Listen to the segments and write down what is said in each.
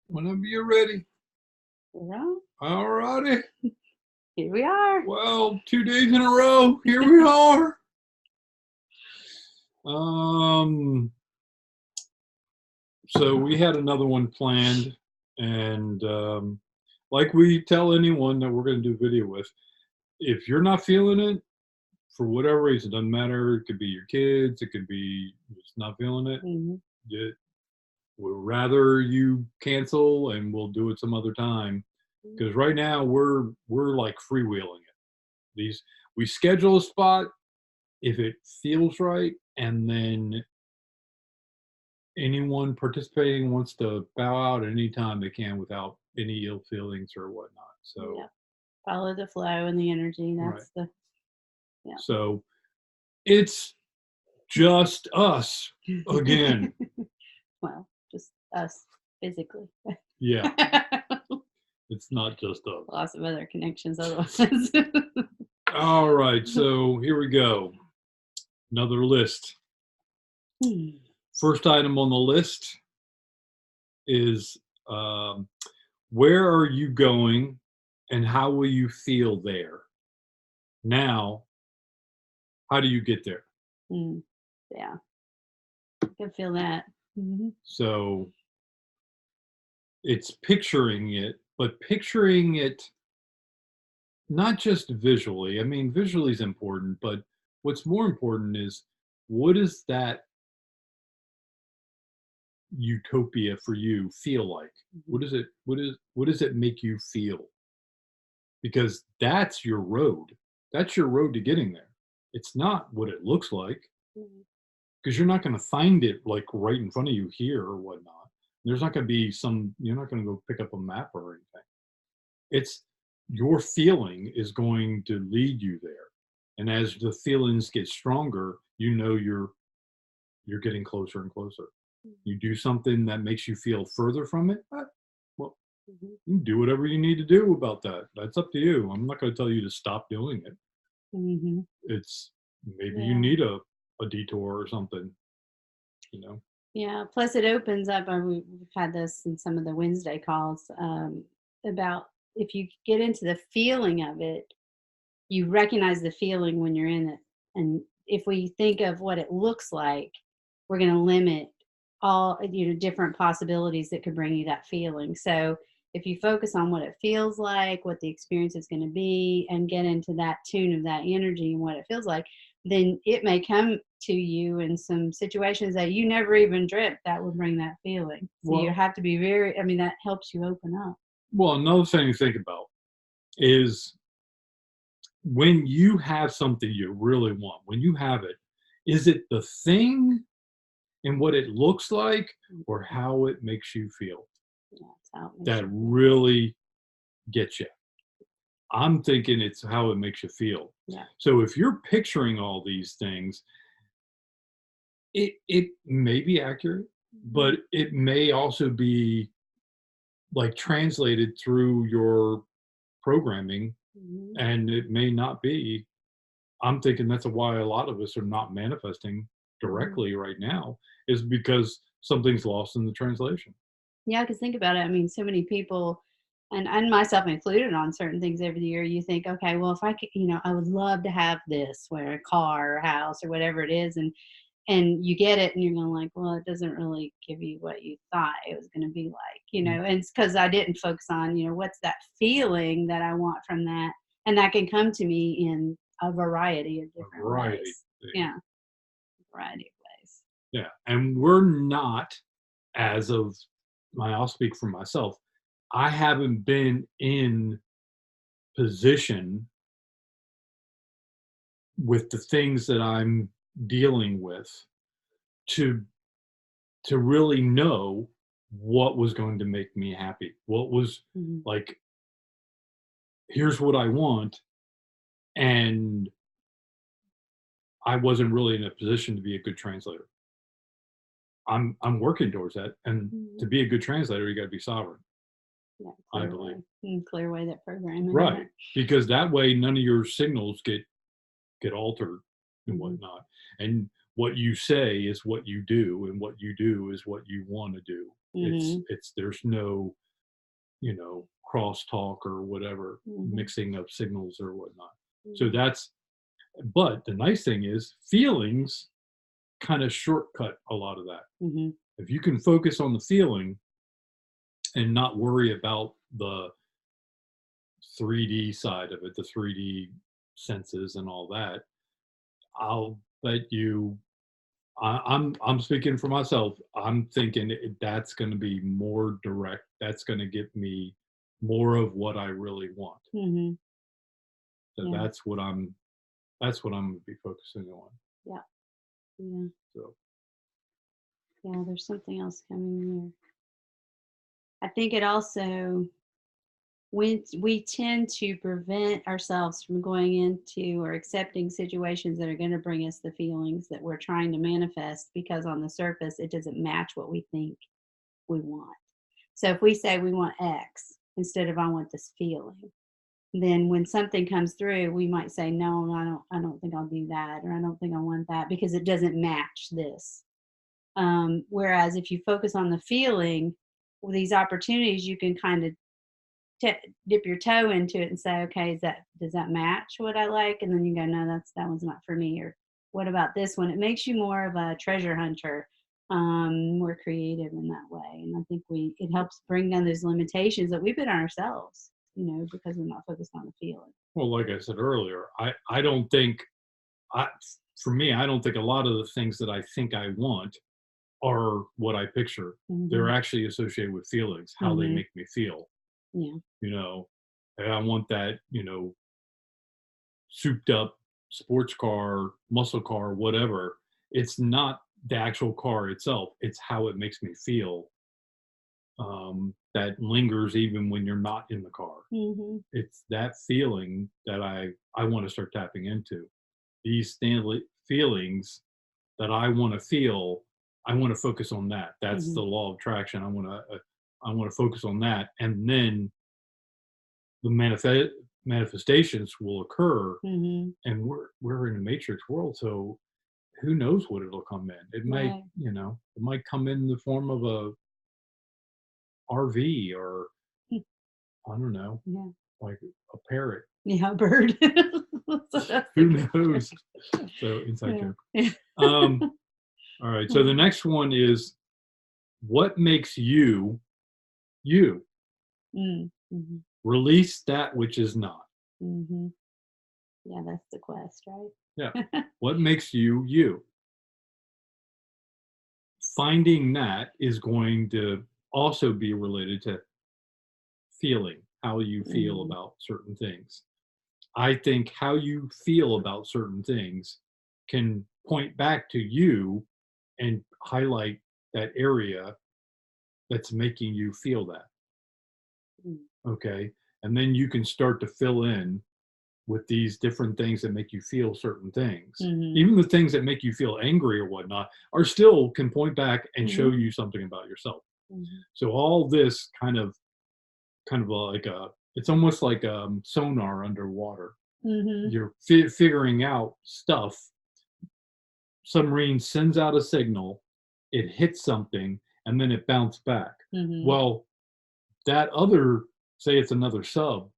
Whenever you're ready. Well, All righty. here we are. Well, 2 days in a row. Here we are. So we had another one planned, and like we tell anyone that we're going to do video with, if you're not feeling it for whatever reason, doesn't matter. It could be your kids. It could be just not feeling it. Mhm. We'd rather you cancel, and we'll do it some other time. Because right now we're like freewheeling it. These we schedule a spot if it feels right, and then anyone participating wants to bow out at any time they can without any ill feelings or whatnot. So Yeah. Follow the flow and the energy. right. Yeah. So it's just us again. Well, just us physically. Yeah, it's not just us. Lots of other connections otherwise. All right, so here we go. Another list. First item on the list is where are you going and how will you feel there? Now, how do you get there? Yeah. I can feel that. So it's picturing it, but picturing it not just visually. I mean, visually is important, but what's more important is what does that utopia for you feel like? What does it make you feel? Because that's your road. That's your road to getting there. It's not what it looks like, because you're not going to find it like right in front of you here or whatnot. There's not going to be you're not going to go pick up a map or anything. It's your feeling is going to lead you there. And as the feelings get stronger, you know you're getting closer and closer. You do something that makes you feel further from it, well, you can do whatever you need to do about that. That's up to you. I'm not going to tell you to stop doing it. It's maybe you need a detour or something, you know. Yeah. Plus, it opens up. We've had this in some of the Wednesday calls about if you get into the feeling of it, you recognize the feeling when you're in it. And if we think of what it looks like, we're going to limit all different possibilities that could bring you that feeling. So if you focus on what it feels like, what the experience is going to be, and get into that tune of that energy and what it feels like, then it may come to you in some situations that you never even dreamt that would bring that feeling. So you have to be that helps you open up. Well, another thing to think about is when you have something you really want, when you have it, is it the thing and what it looks like or how it makes you feel? That really gets you. I'm thinking it's how it makes you feel. Yeah. So if you're picturing all these things, it may be accurate, but it may also be like translated through your programming, and it may not be. I'm thinking that's why a lot of us are not manifesting directly right now, is because something's lost in the translation. Yeah, because think about it. I mean, so many people, and myself included, on certain things every year, you think, okay, well, if I could, I would love to have this, where a car or house or whatever it is, and you get it, and you're going like, well, it doesn't really give you what you thought it was going to be like, and it's because I didn't focus on, what's that feeling that I want from that, and that can come to me in a variety of different ways. Yeah, variety of ways. Yeah, and we're not, as of I'll speak for myself. I haven't been in position with the things that I'm dealing with to really know what was going to make me happy. What was like, here's what I want, and I wasn't really in a position to be a good translator. I'm working towards that, and to be a good translator, you got to be sovereign. Yeah, I believe. Clear away that programming. Right, because that way none of your signals get altered and whatnot. And what you say is what you do, and what you do is what you want to do. Mhm. It's there's no, crosstalk or whatever, Mhm. mixing of signals or whatnot. So Mhm. that's but the nice thing is feelings kind of shortcut a lot of that. Mhm. If you can focus on the feeling and not worry about the 3D side of it, the 3D senses and all that, I'll bet you I'm speaking for myself. I'm thinking that's going to be more direct. That's going to get me more of what I really want. Mhm. So Yeah. that's what I'm going to be focusing on. Yeah. Yeah. So Yeah. There's something else coming here. I think it also we tend to prevent ourselves from going into or accepting situations that are going to bring us the feelings that we're trying to manifest because on the surface it doesn't match what we think we want. So if we say we want X instead of I want this feeling, then when something comes through, we might say, no, I don't think I'll do that, or I don't think I want that because it doesn't match this. Whereas if you focus on the feeling, with these opportunities, you can kind of dip your toe into it and say, okay, does that match what I like? And then you go, no, that one's not for me. Or what about this one? It makes you more of a treasure hunter, more creative in that way. And I think it helps bring down those limitations that we put on ourselves, because we're not focused on the feeling. well, like I said earlier, I don't think I for me, I don't think a lot of the things that I think I want are what I picture. They're Hmm. actually associated with feelings, how they Hmm. make me feel. Yeah. You know, and I want that, souped up sports car, muscle car, whatever. It's not the actual car itself, it's how it makes me feel, that lingers even when you're not in the car. Hmm. It's that feeling that I want to start tapping into. These Stanley feelings that I want to feel, I want to focus on that. That's Hmm. the law of attraction. I want to focus on that, and then the manifestations will occur. Hmm. And we're in a matrix world, so who knows what it'll come in. It might, Right. it might come in the form of a RV or I don't know, Yeah. like a parrot. Yeah. Bird. That's what I was Who thinking. knows? So inside Yeah. joke. Um, all right. So the next one is what makes you you? Mm. Mhm. Release that which is not. Mhm. Yeah, that's the quest, right? Yeah. What makes you you? Finding that is going to also be related to feeling, how you feel Mhm. about certain things. I think how you feel about certain things can point back to you and highlight that area that's making you feel that. Mm. Okay. And then you can start to fill in with these different things that make you feel certain things. Mhm. Even the things that make you feel angry or whatnot are still can point back and show Mhm. you something about yourself. Mhm. So all this kind of like it's almost like sonar underwater. Mhm. You're figuring out stuff. Submarine sends out a signal, it hits something, and then it bounced back. Mhm. Well, that other, say it's another sub,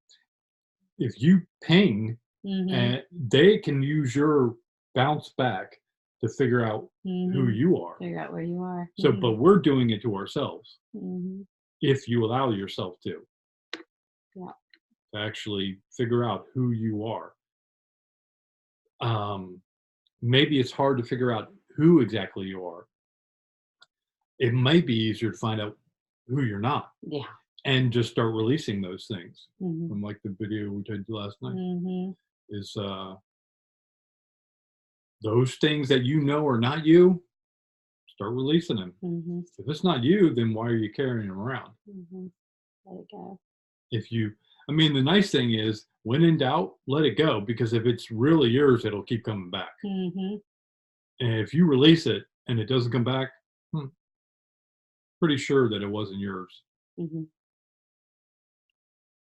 if you ping, Mhm. and they can use your bounce back to figure out who Mhm. you are. Figure out where you are. So, but we're doing it to ourselves Mhm. if you allow yourself Yeah. to actually figure out who you are. Um, Maybe it's hard to figure out who exactly you are. It might be easier to find out who you're not Yeah. and just start releasing those things. Mhm. From like the video we did last night Mhm. is those things that are not you, start releasing them. Mhm. If it's not you, then why are you carrying them around? Mhm. Let it go. If you, I mean, the nice thing is when in doubt, let it go because if it's really yours, it'll keep coming back. Mhm. And if you release it and it doesn't come back, hmm, pretty sure that it wasn't yours. Mhm.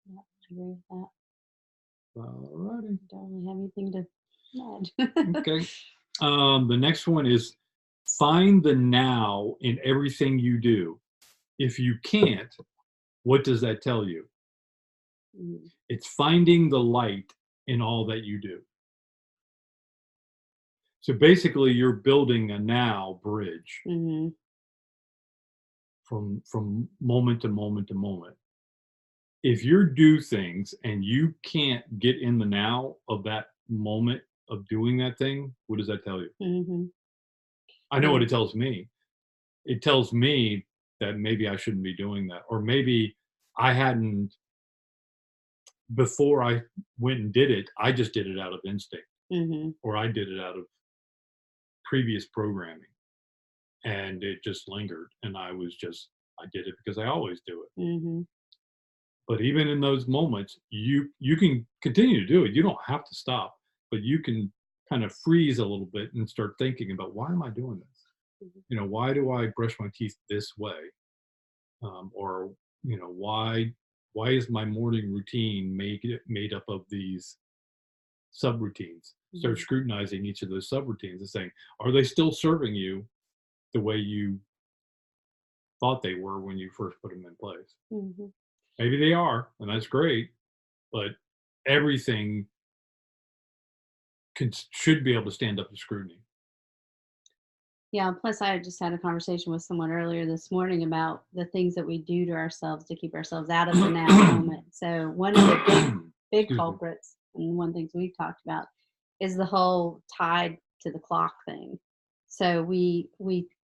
Yeah, I agree with that. All righty. Don't really have anything to add. Okay. The next one is find the now in everything you do. If you can't, what does that tell you? Mhm. It's finding the light in all that you do. So basically, you're building a now bridge Mhm. from moment to moment to moment. If you do things and you can't get in the now of that moment of doing that thing, what does that tell you? Mhm. I know what Yeah. it tells me. It tells me that maybe I shouldn't be doing that, or maybe I hadn't before I went and did it. I just did it out of instinct, Mhm. or I did it out of previous programming, and it just lingered. And I did it because I always do it. Mhm. But even in those moments, you can continue to do it. You don't have to stop, but you can kind of freeze a little bit and start thinking about, why am I doing this? Mhm. Why do I brush my teeth this way? Or why is my morning routine made up of these subroutines? Start Mhm. scrutinizing each of those subroutines and saying, are they still serving you the way you thought they were when you first put them in place? Mhm. Maybe they are, and that's great, but everything should be able to stand up to scrutiny. Yeah, plus I just had a conversation with someone earlier this morning about the things that we do to ourselves to keep ourselves out of the now moment. So one of the big Excuse me. culprits, and one of the things we've talked about, is the whole tied to the clock thing. So we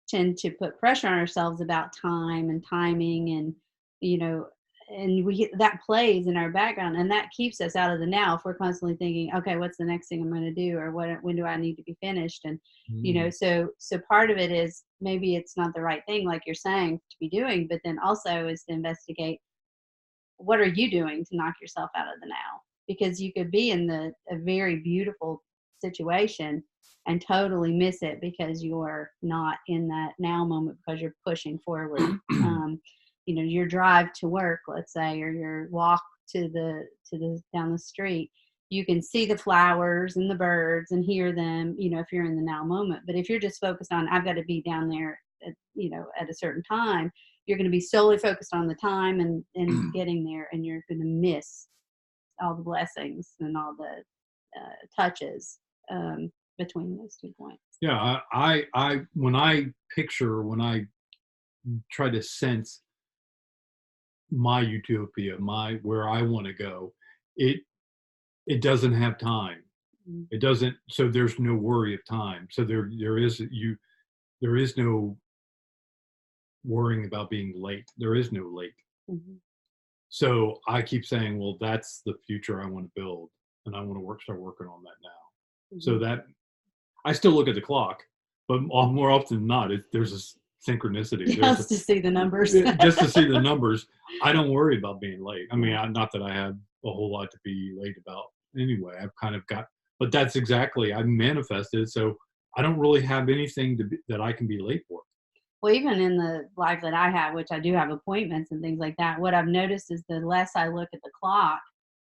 tend to put pressure on ourselves about time and timing, and you know and that plays in our background, and that keeps us out of the now if we're constantly thinking, okay, what's the next thing I'm going to do, or when do I need to be finished? And Mm, so part of it is maybe it's not the right thing, like you're saying, to be doing, but then also is to investigate, what are you doing to knock yourself out of the now? Because you could be in a very beautiful situation and totally miss it because you're not in that now moment because you're pushing forward. um, your drive to work, let's say, or your walk to the down the street, you can see the flowers and the birds and hear them, if you're in the now moment. But if you're just focused on, I've got to be down there at a certain time, you're going to be solely focused on the time and getting there, and you're going to miss all the blessings and all the touches between those 2 points. yeah, when I try to sense my utopia, my where I want to go, it it doesn't have time. Mm-hmm. It doesn't. So there's no worry of time. So there is no worrying about being late. There is no late. Mm-hmm. So I keep saying, well, that's the future I want to build, and I want to start working on that now. So Mm-hmm. that I still look at the clock, but more often than not, there's a synchronicity. There's Just to see the numbers. just to see the numbers. I don't worry about being late. I mean, Yeah. not that I have a whole lot to be late about anyway. I've kind of got, but that's exactly I manifested. So I don't really have anything that I can be late for. Well, even in the life that I have, which I do have appointments and things like that, what I've noticed is the less I look at the clock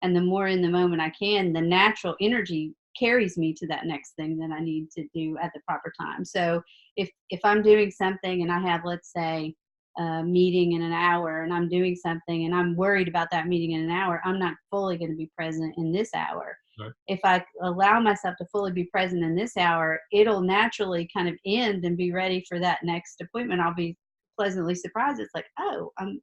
and the more in the moment I can, the natural energy carries me to that next thing that I need to do at the proper time. So if I'm doing something and I have, let's say, a meeting in an hour, and I'm doing something and I'm worried about that meeting in an hour, I'm not fully going to be present in this hour. Right. If I allow myself to fully be present in this hour, it'll naturally kind of end and be ready for that next appointment. I'll be pleasantly surprised. It's like, oh, I'm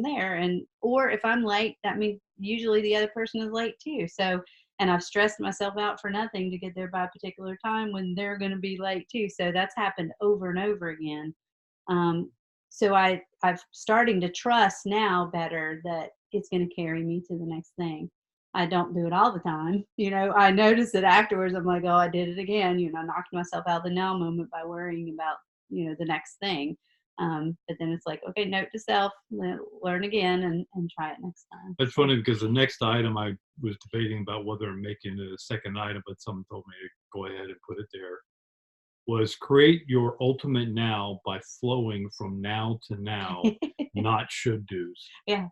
there. And or if I'm late, that means usually the other person is late too. So, and I've stressed myself out for nothing to get there by a particular time when they're going to be late too. So that's happened over and over again. Um, so I've starting to trust now better that it's going to carry me to the next thing. I don't do it all the time. I notice it afterwards. I'm like, oh, I did it again. Knocked myself out of the now moment by worrying about, the next thing. But then it's like, okay, note to self, learn again and try it next time. That's So, funny because the next item I was debating about whether I'm making it a second item, but someone told me to go ahead and put it there. Was create your ultimate now by flowing from now to now, not should do's. yeah,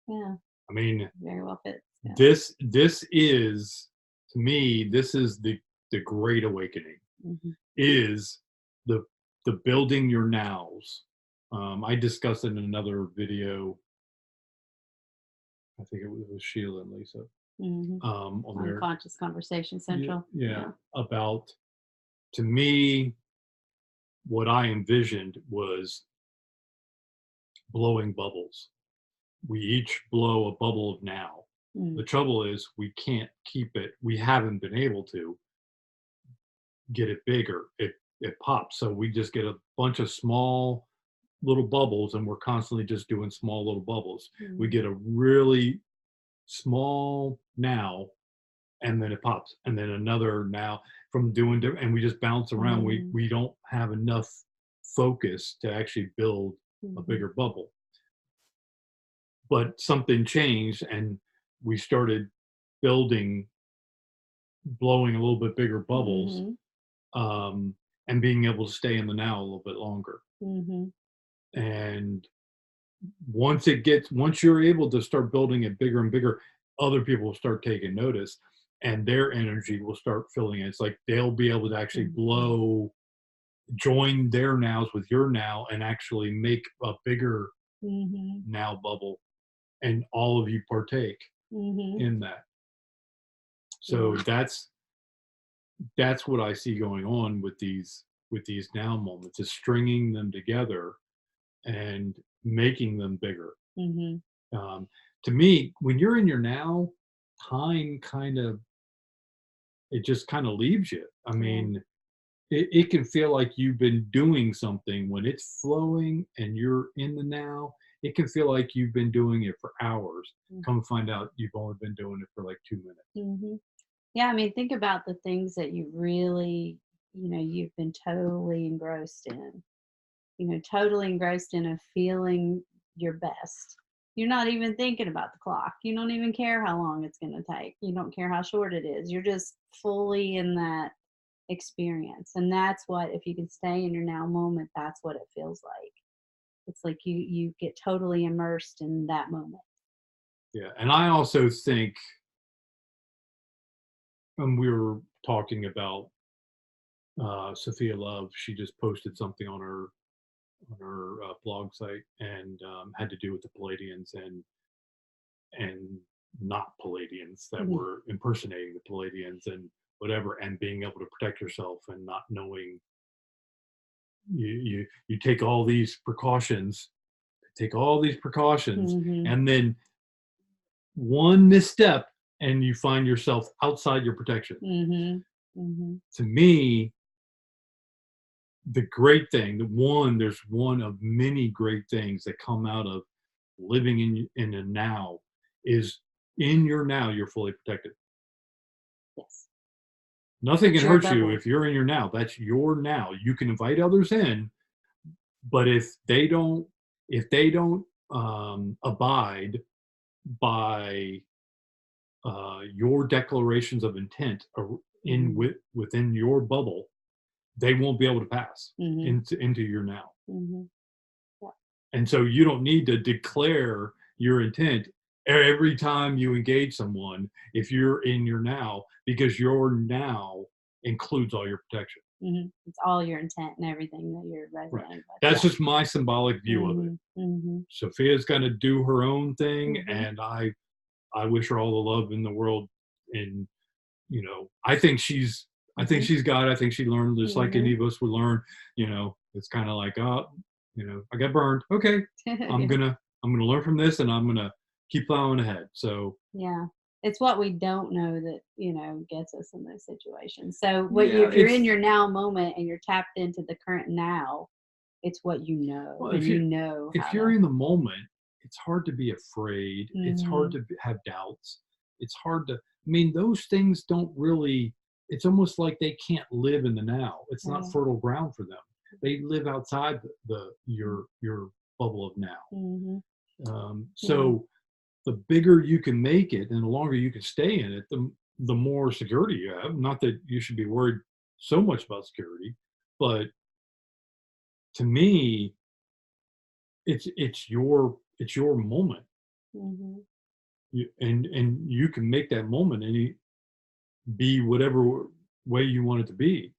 yeah, I mean, very well fits. Yeah. this is to me, this is the great awakening Hmm. is the the building your nows. I discussed it in another video. I think it was Sheila and Lisa Mhm. on their Unconscious Conversation yeah, Central. yeah, Yeah. about, to me, what I envisioned was blowing bubbles. We each blow a bubble of now. Mm. The trouble is we can't keep it. We haven't been able to get it bigger. It pops. So we just get a bunch of small little bubbles, and we're constantly just doing small little bubbles. We Mm. get a really small now, and then it pops, and then another now from doing different, and we just bounce around. We Mhm. we don't have enough focus to actually build a Mhm. bigger bubble. But something changed, and we started building, blowing a little bit bigger bubbles, Mhm. um, and being able to stay in the now a little bit longer. Mhm. And once you're able to start building it bigger and bigger, other people will start taking notice, and their energy will start filling it. It's like they'll be able to actually Mhm. join their nows with your now and actually make a bigger Mhm. now bubble, and all of you partake Mhm. in that. So Yeah. that's what I see going on with these now moments, is stringing them together and making them bigger. Mhm. Um, to me, when you're in your now, time it just kind of leaves you. I Yeah. mean, it can feel like you've been doing something when it's flowing and you're in the now. It can feel like you've been doing it for hours. Come find out you've only been doing it for like 2 minutes. Mhm. Yeah, I mean, think about the things that you really, you've been totally engrossed in. Totally engrossed in a feeling your best. You're not even thinking about the clock. You don't even care how long it's going to take. You don't care how short it is. You're just fully in that experience. And that's what, if you can stay in your now moment, that's what it feels like. It's like you get totally immersed in that moment. Yeah, and I also think, when we were talking about Sophia Love, she just posted something on her blog site, and had to do with the Palladians and not Palladians that Mhm. were impersonating the Palladians and whatever, and being able to protect yourself and not knowing. You take all these precautions, Mhm. and then one misstep, and you find yourself outside your protection. Mhm. Mhm. To me, the great thing, there's one of many great things that come out of living in a now, is in your now you're fully protected. Yes. Nothing It's can your hurt you bubble. if you're in your now. That's your now. You can invite others in, but if they don't abide by your declarations of intent, Mhm. within your bubble, they won't be able to pass Mhm. into your now. Mhm. Yeah. And so you don't need to declare your intent every time you engage someone if you're in your now, because your now includes all your protection. It's all your intent and everything that you're Right. resonating with. That's Yeah. just my symbolic view of it. Mhm. Mhm. Sophia's going to do her own thing, Mhm. and I wish her all the love in the world. And I think Mhm. she's got. I think she learned just like any Mhm. of us would learn. It's kind of like, oh, I got burned. Okay, I'm Yeah. gonna I'm gonna learn from this, and I'm gonna keep plowing ahead. So Yeah. It's what we don't know that, gets us in those situations. So yeah, if you're in it's your now moment and you're tapped into the current now, it's what you know, well, and you know if how you're to. in the moment, it's hard to be afraid. It's hard Mhm. to have doubts. It's hard to. I mean, those things don't really. It's almost like they can't live in the now. It's not Right. fertile ground for them. They live outside your bubble of now. Mhm. Yeah. So the bigger you can make it, and the longer you can stay in it, the more security you have. Not that you should be worried so much about security, but to me, it's your moment. Mhm. And you can make that moment be whatever way you want it to be.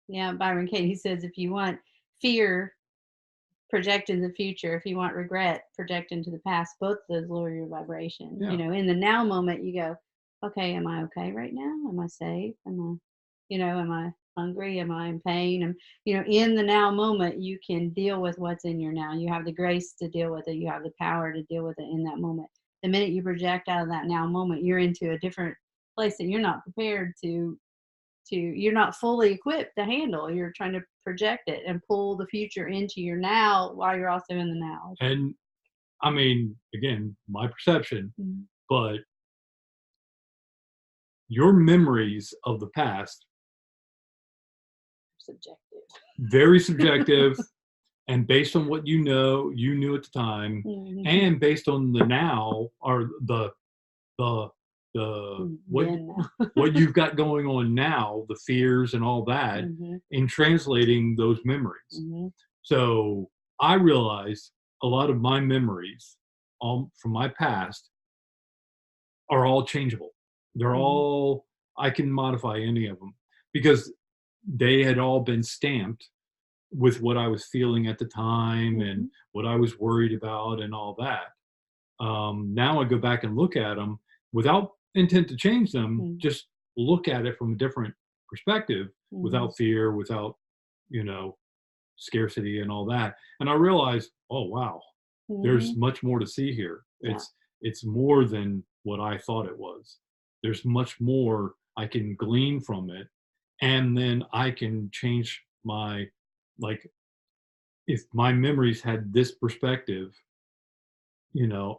Yeah, Byron Katie says if you want fear project in the future. If you want regret, project into the past. Both of those lower your vibration. Yeah. In the now moment, you go, okay, am I okay right now? Am I safe? Am I hungry? Am I in pain? In the now moment, you can deal with what's in your now. You have the grace to deal with it. You have the power to deal with it in that moment. The minute you project out of that now moment, you're into a different place that you're not prepared you're not fully equipped to handle. You're trying to project it and pull the future into your now while you're also in the now. And I mean, again, my perception, Mhm. but your memories of the past, Subjective. very subjective, and based on what you knew at the time, Mhm. and based on the now, or the Then now. what you've got going on now, the fears and all that, Mhm. in translating those memories. Mhm. So I realized a lot of my memories, all from my past, are all changeable. They're Mhm. all, I can modify any of them because they had all been stamped with what I was feeling at the time and Mhm. what I was worried about and all that. Now I go back and look at them without intent to change them, Mhm. just look at it from a different perspective, Mhm. without fear, without, you know, scarcity and all that. And I realized, oh wow, there's Mhm. much more to see here. Yeah. It's more than what I thought it was. There's much more I can glean from it. And then I can change my, like, if my memories had this perspective,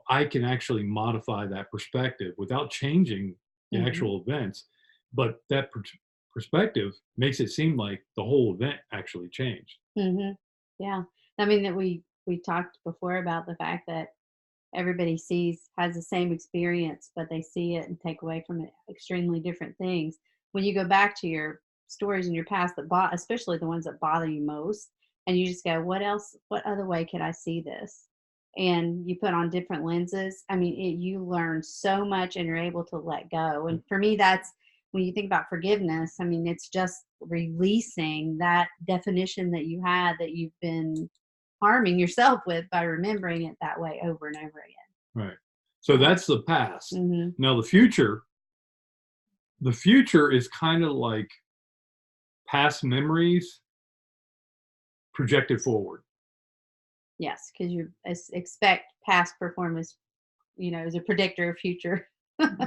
I can actually modify that perspective without changing the Mhm. actual events. But that perspective makes it seem like the whole event actually changed. Mhm. Yeah. I mean that we talked before about the fact that everybody has the same experience, but they see it and take away from it extremely different things. When you go back to your stories in your past especially the ones that bother you most, and you just go, what other way could I see this? And you put on different lenses. I mean, you learn so much and you're able to let go. And for me, that's when you think about forgiveness. I mean, it's just releasing that definition that you had that you've been harming yourself with by remembering it that way over and over again. Right. So that's the past. Mhm. Now the future is kind of like past memories projected forward. Yes, because you expect past performance, as a predictor of future.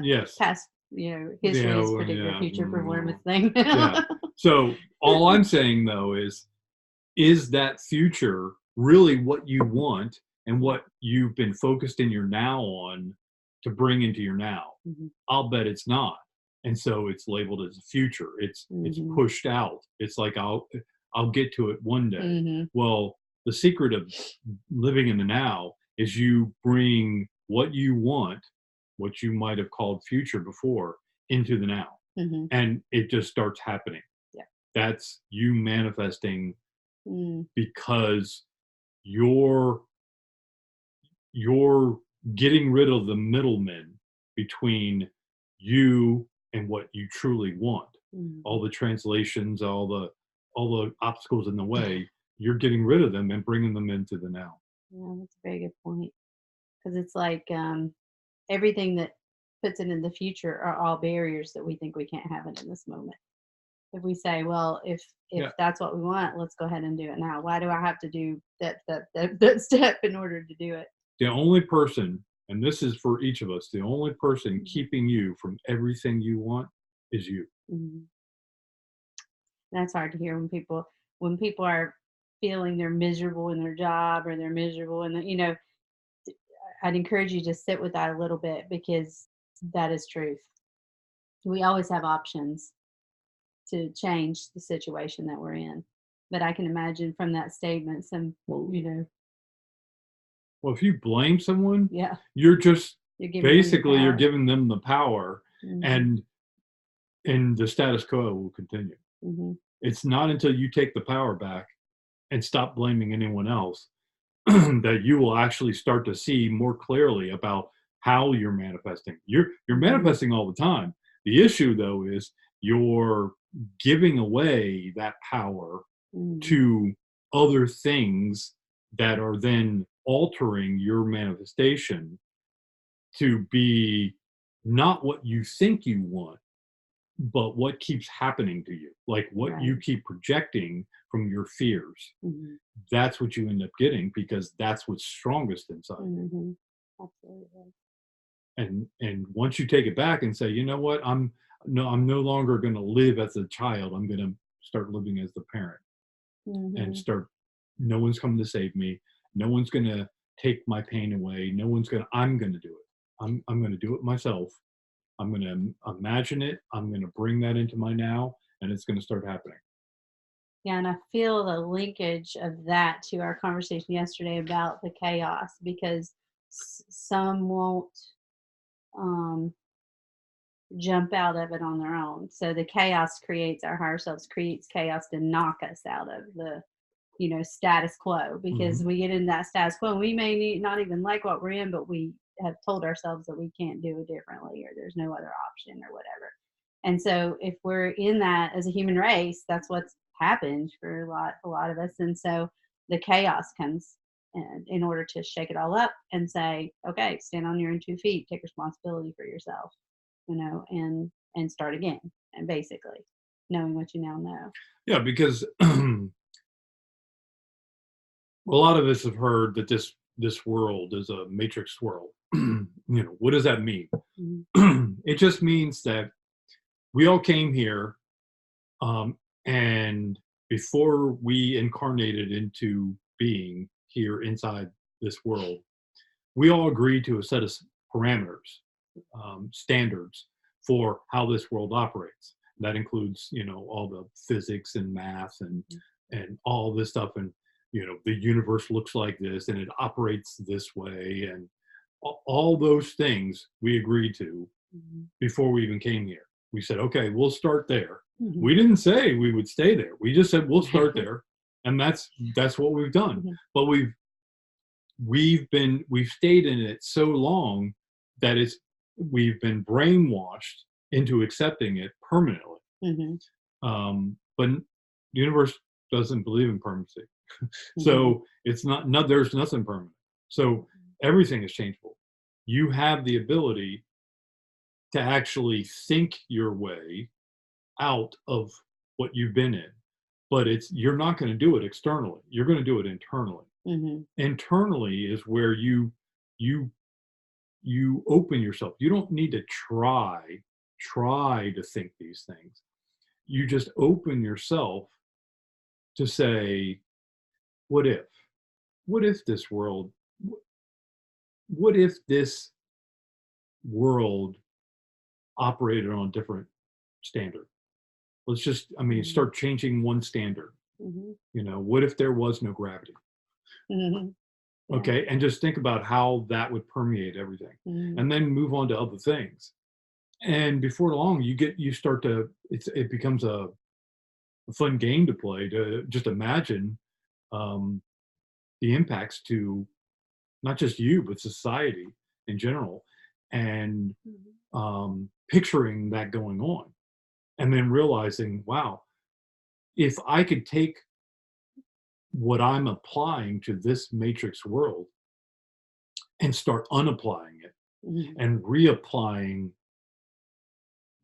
Yes. Past, history Yeah, is well, predictor of yeah. future performance thing. Yeah. So all I'm saying though is that future really what you want and what you've been focused in your now on to bring into your now? Mhm. I'll bet it's not. And so it's labeled as a future. It's Mhm. pushed out. It's like I'll get to it one day. Mhm. Well, the secret of living in the now is you bring what you want, what you might have called future before, into the now. Mhm. And it just starts happening. Yeah. That's you manifesting Mm. because you're you're getting rid of the middlemen between you and what you truly want. Mhm. All the translations, all the obstacles in the way, you're getting rid of them and bringing them into the now. Yeah, that's a very good point. Because it's like everything that puts it in the future are all barriers that we think we can't have it in this moment. If we say, well, if Yeah. that's what we want, let's go ahead and do it now. Why do I have to do that step in order to do it? The only person, and this is for each of us, the only person Mhm. keeping you from everything you want is you. Mhm. That's hard to hear when people are feeling they're miserable in their job or they're miserable in I'd encourage you to sit with that a little bit because that is truth. We always have options to change the situation that we're in. But I can imagine from that statement Well, you know, well, if you blame someone, yeah, you're just you're giving them the basically you're power. giving them the power, Mhm. and the status quo will continue. Mhm. It's not until you take the power back and stop blaming anyone else that you will actually start to see more clearly about how you're manifesting. You're Mhm. manifesting all the time. The issue though is you're giving away that power Mhm. to other things that are then altering your manifestation to be not what you think you want, but what keeps happening to you, like what Right. you keep projecting from your fears. Mhm. That's what you end up getting because that's what's strongest inside you. Mhm. Absolutely. And once you take it back and say, you know what, I'm no longer going to live as a child. I'm going to start living as the parent and Mhm. start. No one's coming to save me. No one's going to take my pain away. No one's going to. I'm going to do it. I'm going to do it myself. I'm going to imagine it. I'm going to bring that into my now, and it's going to start happening. Yeah, and I feel the linkage of that to our conversation yesterday about the chaos because some won't um, jump out of it on their own. So the chaos creates our higher selves creates chaos to knock us out of the status quo because Mhm. we get in that status quo. We may not even like what we're in, but we have told ourselves that we can't do it differently or there's no other option or whatever. And so if we're in that as a human race, that's what's happened for a lot of us. And so the chaos comes in order to shake it all up and say, okay, stand on your own 2 feet, take responsibility for yourself, and start again. And basically knowing what you now know. Yeah, because a lot of us have heard that this world is a matrix world. What does that mean? Mhm. It just means that we all came here, um, and before we incarnated into being here inside this world, we all agreed to a set of parameters, standards for how this world operates. That includes, all the physics and math and all this stuff, and the universe looks like this and it operates this way, and all those things we agreed to Mhm. before we even came here. We said, okay, we'll start there. Mhm. We didn't say we would stay there. We just said we'll start there, and that's what we've done. Mhm. But we've stayed in it so long that we've been brainwashed into accepting it permanently. Mhm. But the universe doesn't believe in permanency, Mhm. so it's not there's nothing permanent. So everything is changeable. You have the ability to actually think your way out of what you've been in, but you're not going to do it externally. You're going to do it internally. Mhm. Internally is where you you open yourself. You don't need to try to think these things. You just open yourself to say, what if? What if this world what if this world operated on a different standard? Let's just, I mean, Mhm. start changing one standard. Mhm. What if there was no gravity? Mhm. Yeah. Okay, and just think about how that would permeate everything, Mhm. and then move on to other things. And before long, you start to it becomes a fun game to play to just imagine um, the impacts to not just you but society in general, and Mhm. picturing that going on, and then realizing, wow, if I could take what I'm applying to this matrix world and start unapplying it Mhm. and reapplying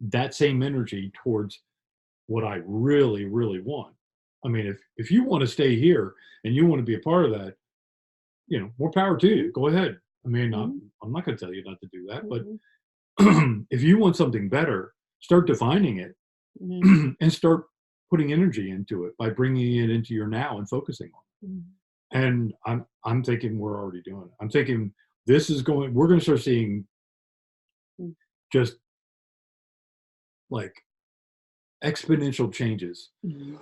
that same energy towards what I really, really want. I mean, if you want to stay here and you want to be a part of that, more power to you. Mhm. Go ahead. I mean, Mhm. I'm not going to tell you not to do that, but Mhm. if you want something better, start defining it Mhm. and start putting energy into it by bringing it into your now and focusing on Mhm. it. And I'm thinking we're already doing it. I'm thinking we're going to start seeing Mhm. just like exponential changes. Mhm.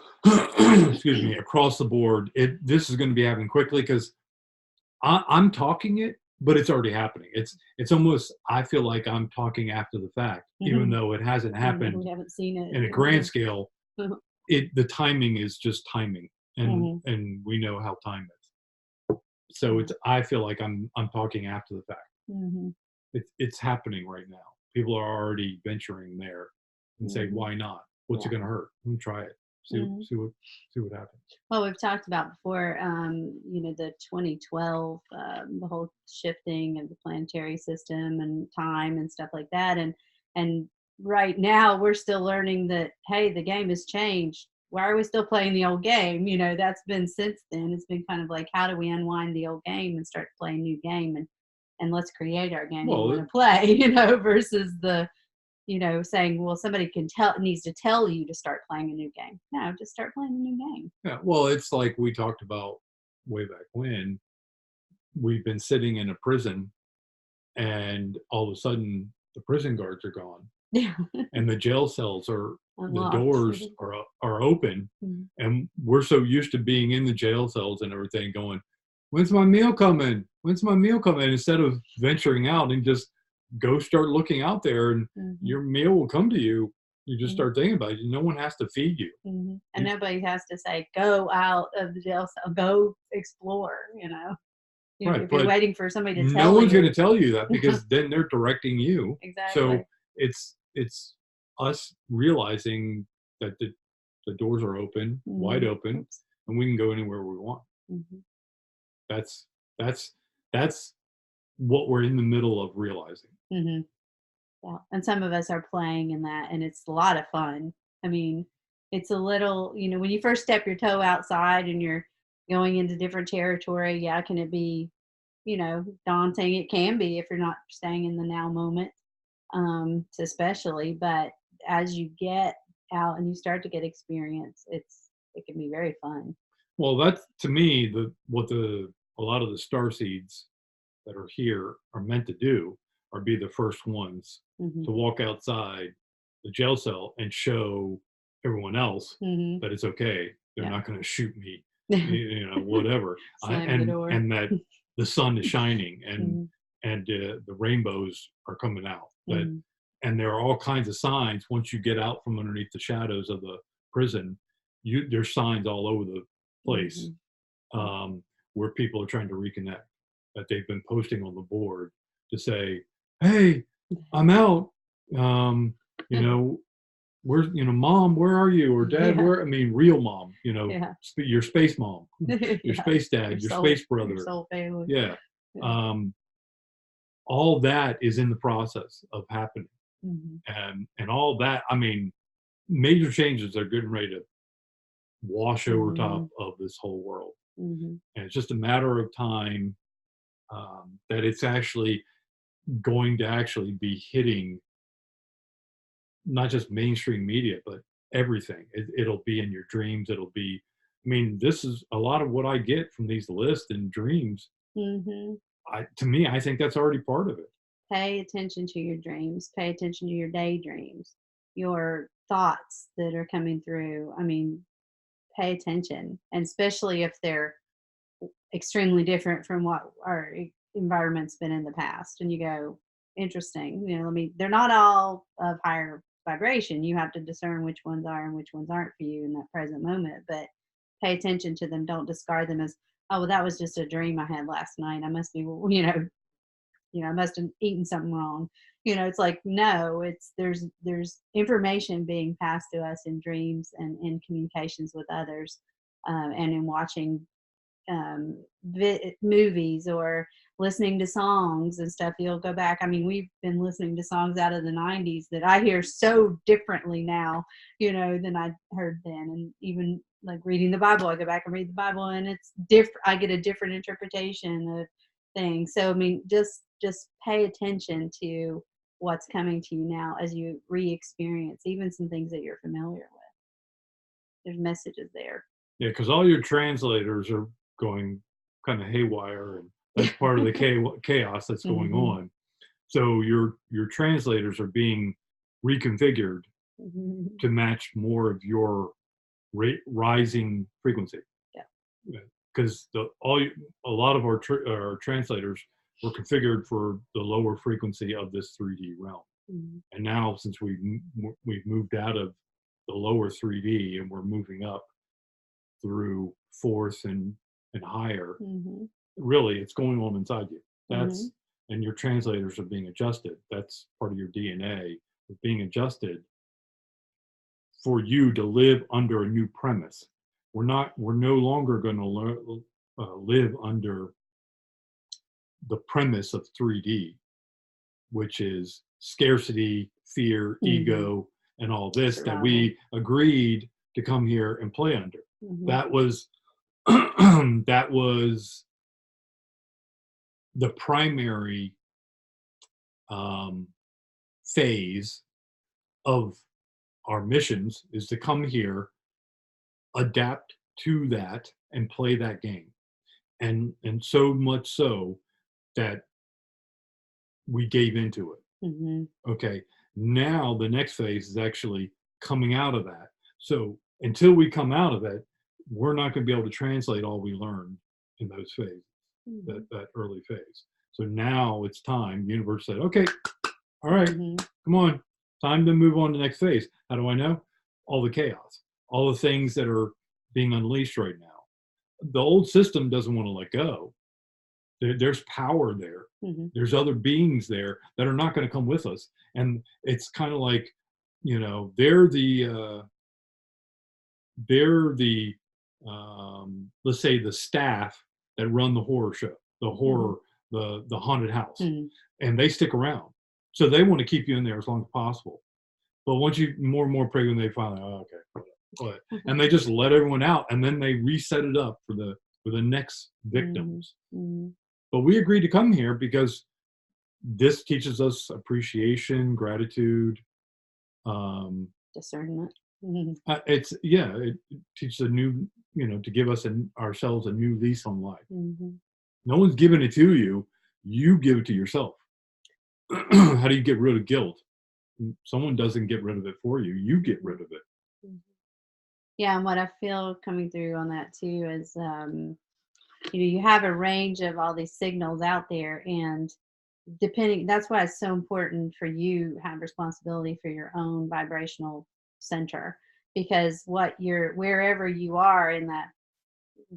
Excuse me, across the board. This is going to be happening quickly because I'm talking it, but it's already happening. It's almost, I feel like I'm talking after the fact, even Mhm. though it hasn't Even though happened we haven't seen it. in a grand scale. The timing is just timing, and Mhm. we know how time is. So Yeah. I feel like I'm talking after the fact. Mhm. It's happening right now. People are already venturing there and say, Mhm. why not? What's it Yeah. going to hurt? Let me try it. Mhm. See what happens. Well, we've talked about before, the 2012, the whole shifting of the planetary system and time and stuff like that. And right now, we're still learning that hey, the game has changed. Why are we still playing the old game? That's been since then. It's been kind of like how do we unwind the old game and start playing new game and let's create our game we Well, want to play. Versus the saying, well, somebody needs to tell you to start playing a new game. No, just start playing a new game. yeah, well, it's like we talked about way back when we've been sitting in a prison, and all of a sudden the prison guards are gone, Yeah, and the jail cells are the unlocked. doors are open, Mhm. and we're so used to being in the jail cells and everything, going, "When's my meal coming? When's my meal coming?" Instead of venturing out and just go start looking out there, and Mhm. your meal will come to you. You just Mhm. start thinking about it. No one has to feed you. Mhm. And You nobody has to say, "Go out of the jail cell, go explore." right, If you're but waiting for somebody to no tell one's going you. to tell you that because then they're directing you. So Exactly. it's us realizing that the doors are open, wide Mhm. open, Oops. and we can go anywhere we want. Mhm. That's that's that's what we're in the middle of realizing. Mhm. Yeah, and some of us are playing in that, and it's a lot of fun. I mean, it's a little, when you first step your toe outside and you're going into different territory, yeah, can it be, daunting? It can be if you're not staying in the now moment, especially. But as you get out and you start to get experience, it can be very fun. Well, that's to me the what the a lot of the star seeds that are here are meant to do are be the first ones Hmm. to walk outside the jail cell and show everyone else Hmm. that it's okay. They're Yeah. not going to shoot me, whatever. Slam the door. And that the sun is shining Hmm. and the rainbows are coming out. That Hmm. and there are all kinds of signs once you get out from underneath the shadows of the prison. There's signs all over the place Hmm. um, where people are trying to reconnect that they've been posting on the board to say, "Hey, I'm out. Um, you know, where's mom? Where are you? Or dad? Yeah. Where? I mean, real mom. Yeah. Your space mom, your Yeah. space Your dad, your soul space your brother. soul family. Yeah, Yeah. um, all that is in the process of happening, Mhm. and all that. I mean, major changes are getting ready to wash over top Mhm. of this whole world, Mhm. and it's just a matter of time that it's actually going to actually be hitting not just mainstream media, but everything. It'll be in your dreams. It'll be, I mean, this is a lot of what I get from these lists and dreams. Mhm. To me, I think that's already part of it. Pay attention to your dreams. Pay attention to your daydreams, your thoughts that are coming through. I mean, pay attention, and especially if they're extremely different from what our environment's been in the past. And you go, interesting. They're not all of higher vibration. You have to discern which ones are and which ones aren't for you in that present moment. But pay attention to them. Don't discard them as, oh, well, that was just a dream I had last night. I must be, I must have eaten something wrong. It's like, no, there's information being passed to us in dreams and in communications with others, and in watching movies or listening to songs and stuff. You'll go back. I mean, we've been listening to songs out of the 90s that I hear so differently now, than I heard then. And even like reading the Bible, I go back and read the Bible and it's different. I get a different interpretation of things. So, I mean, just pay attention to what's coming to you now as you re-experience even some things that you're familiar with. There's messages there. Yeah, because all your translators are going kind of haywire, and that's part of the chaos that's going Hmm. on. So your translators are being reconfigured Hmm. to match more of your rising frequency. Yeah. Because a lot of our translators were configured for the lower frequency of this 3D realm, Mhm. and now since we've moved out of the lower 3D and we're moving up through fourth and higher, Mhm. really it's going on inside you. Mhm. That's and your translators are being adjusted. That's part of your DNA is being adjusted for you to live under a new premise. We're no longer going to live under the premise of 3D, which is scarcity, fear, Mhm. ego, and all this that Surrounding. we agreed to come here and play under. Mhm. That was that was the primary um, phase of our missions, is to come here, adapt to that, and play that game. And so much so that we gave into it. Mhm. Okay. Now the next phase is actually coming out of that. So until we come out of it, we're not going to be able to translate all we learned in those phases, Mhm. that early phase. So now it's time. The universe said, okay, all right, Mhm. come on, time to move on to the next phase. How do I know? All the chaos, all the things that are being unleashed right now. The old system doesn't want to let go. There's power there. Mhm. There's other beings there that are not going to come with us. And it's kind of like, they're the let's say the staff that run the horror show, the Mhm. horror, the haunted house, Mhm. and they stick around. So they want to keep you in there as long as possible. But once you more and more pregnant, they finally, oh, okay, what? Mhm. And they just let everyone out, and then they reset it up for the next Mhm. victims. Mhm. But we agreed to come here because this teaches us appreciation, gratitude. Um, Discernment. Mhm. it's yeah, it teaches a new, to give us ourselves a new lease on life. Mhm. No one's giving it to you; you give it to yourself. How do you get rid of guilt? Someone doesn't get rid of it for you. You get Mhm. rid of it. Mhm. Yeah, and what I feel coming through on that too is, you have a range of all these signals out there, and depending, that's why it's so important for you to have responsibility for your own vibrational center, because what you're wherever you are in that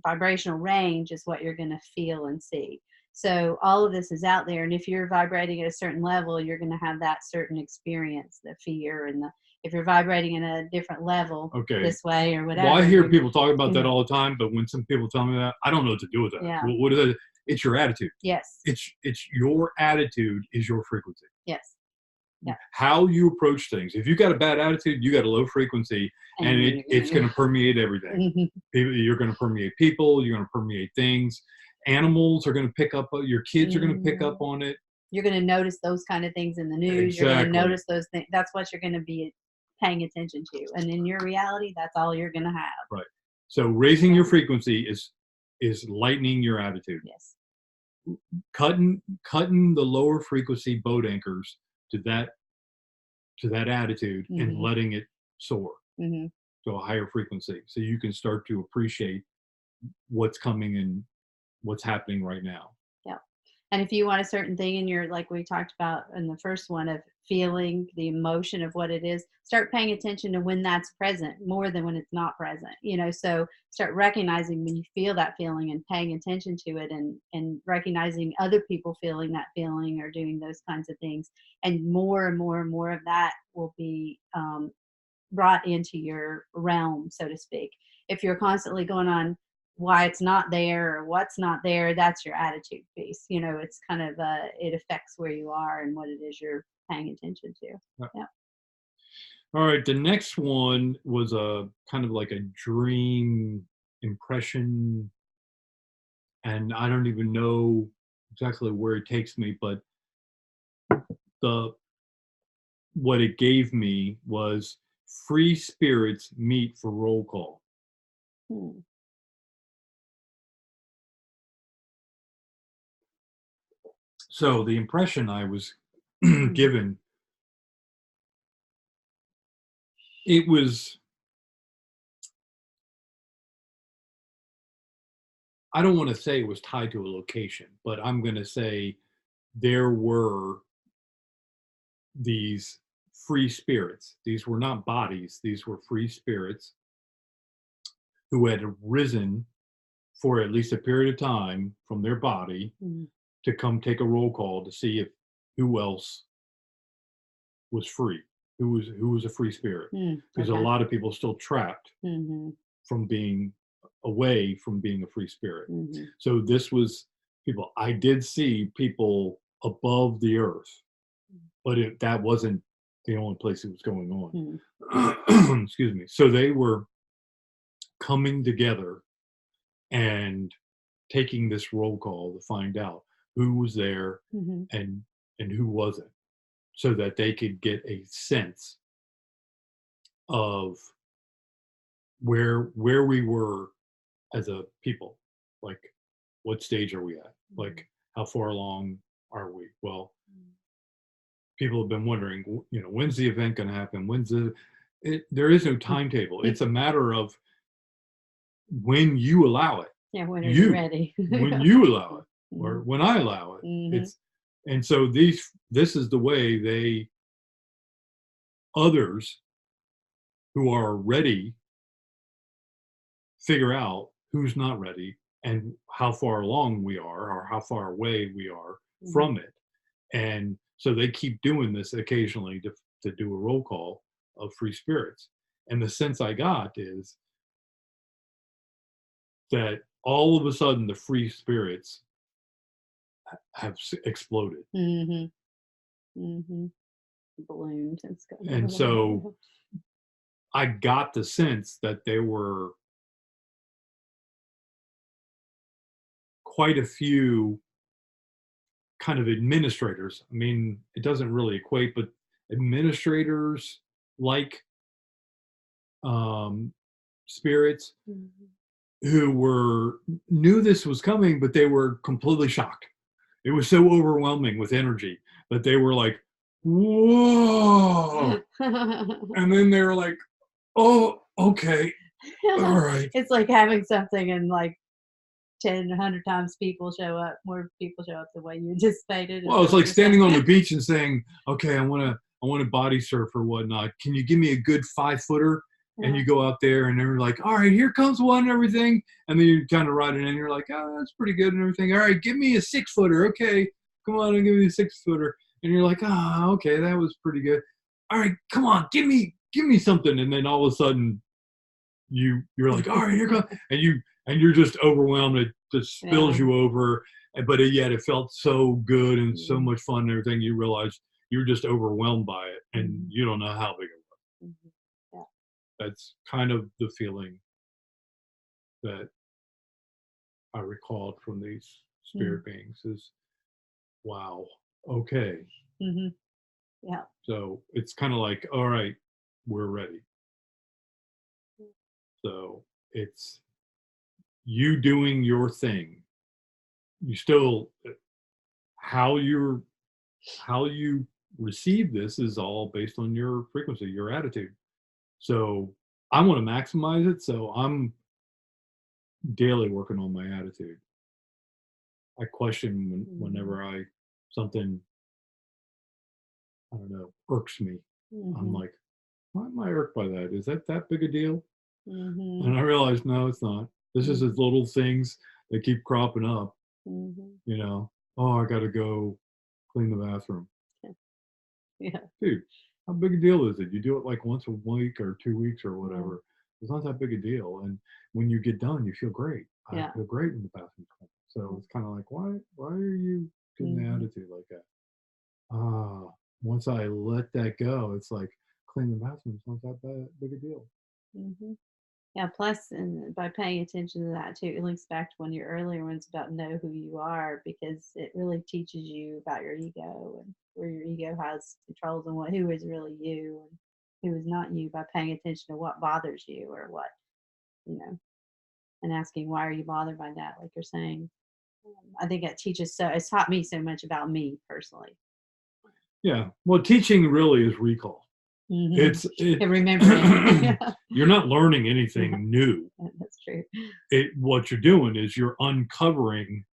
vibrational range is what you're going to feel and see. So all of this is out there, and if you're vibrating at a certain level, you're going to have that certain experience, the fear and the, if you're vibrating at a different level Okay. this way or Well, I whatever, hear you're people talk about you that know all the time, but when some people tell me that, I don't know what to do with that. yeah, What is it? It's your attitude. yes, It's your attitude is your frequency. yes, yeah, How you approach things. If you got a bad attitude, you got a low frequency, and and you're it's going gonna to permeate everything. You're going to permeate people. You're going to permeate things. Animals are going to pick up. Your kids are going to pick up Mhm. on it. You're going to notice those kind of things in the news. You're going to Exactly. notice those things. That's what you're going to be paying attention to, and in your reality, that's all you're going to have. Right. So raising your Yeah. frequency is lightening your attitude. Yes. Cutting the lower frequency boat anchors to that attitude and Mhm. letting it soar Mhm. to a higher frequency, so you can start to appreciate what's coming and what's happening right now. Yeah. And if you want a certain thing in your, like we talked about in the first one, of feeling the emotion of what it is, start paying attention to when that's present more than when it's not present. So start recognizing when you feel that feeling and paying attention to it, and recognizing other people feeling that feeling or doing those kinds of things. And more and more and more of that will be brought into your realm, so to speak. If you're constantly going on why it's not there or what's not there, that's your attitude piece. It's kind of it affects where you are and what it is you're paying attention to. Yeah. All right, the next one was a kind of like a dream impression, and I don't even know exactly where it takes me, but the what it gave me was free spirits meet for roll call. Hmm. So the impression I was Mhm. given, it was, I don't want to say it was tied to a location, but I'm going to say there were these free spirits. These were not bodies, these were free spirits who had risen for at least a period of time from their body Mhm. to come take a roll call to see if who else was free, who was a free spirit, because a Okay. lot of people still trapped Mhm. from being away from being a free spirit. Mhm. So this was people. I did see people above the earth, but that wasn't the only place it was going Mhm. on. Excuse me. So they were coming together and taking this roll call to find out who was there Mhm. and who wasn't, so that they could get a sense of where we were as a people. Like, what stage are we at? Like, how far along are we? Well, people have been wondering, when's the event going to happen? There is no timetable. It's a matter of when you allow it. Yeah, when are you You, ready? when you allow it, or Mhm. when I allow it. Mhm. And so this is the way others who are ready figure out who's not ready and how far along we are or how far away we are Mhm. from it. And so they keep doing this occasionally to do a roll call of free spirits. And the sense I got is that all of a sudden the free spirits have exploded. Mhm. Mhm. Ballooned and stuff. And so I got the sense that there were quite a few kind of administrators. I mean, it doesn't really equate, but administrators like um, spirits Mhm. who knew this was coming, but they were completely shocked. It was so overwhelming with energy that they were like, "Whoa!" And then they were like, "Oh, okay, all right." It's like having something and like 10, 100 times people show up, more people show up the way you anticipated. Is Well, that it's what like you're standing saying? on the beach and saying, "Okay, I want to body surf or whatnot. Can you give me a good 5 footer?" And Uh-huh. you go out there and they're like, "All right, here comes one and everything." And then you kind of ride it in. You're like, "Oh, that's pretty good and everything. All right, give me a 6 footer. Okay, come on and give me a 6 footer." And you're like, "Ah, okay, that was pretty good. All right, come on, give me something." And then all of a sudden you're like, "All right, here comes," and you're just overwhelmed. It just spills Yeah. you over, but yet it felt so good and so Mhm. much fun and everything. You realize you're just overwhelmed by it, and Mhm. you don't know how big it was. Mhm. Yeah. That's kind of the feeling that I recalled from these Mhm. spirit beings is, wow, okay. Mhm. Yeah. So it's kind of like, all right, we're ready. So it's you doing your thing. You still how you're how you receive this is all based on your frequency, your attitude. So I want to maximize it. So I'm daily working on my attitude. I question Mhm. whenever something, I don't know, irks me. I'm Mhm. like, why am I irked by that? Is that big a deal? Mhm. And I realize, no, it's not. This is just Mhm. little things that keep cropping up, Mhm. you know. Oh, I got to go clean the bathroom. Yeah. Dude, how big a deal is it? You do it like once a week or 2 weeks or Yeah. whatever. It's not that big a deal. And when you get done, you feel great. I Yeah. feel great when the bathroom's clean. So it's kind of like, why are you getting the Mhm. attitude like that? Ah, once I let that go, it's like cleaning the bathroom is not that big a deal. Mhm. Yeah, plus, and by paying attention to that too, it links back to one of your earlier ones about know who you are, because it really teaches you about your ego and where your ego has controls and who is really you and who is not you, by paying attention to what bothers you or what, you know, and asking why are you bothered by that, like you're saying. I think it teaches it's taught me so much about me personally. Yeah. Well, teaching really is recall. Hmm. It's it. And remembering. You're not learning Yeah, anything new. that's true. What you're doing is you're uncovering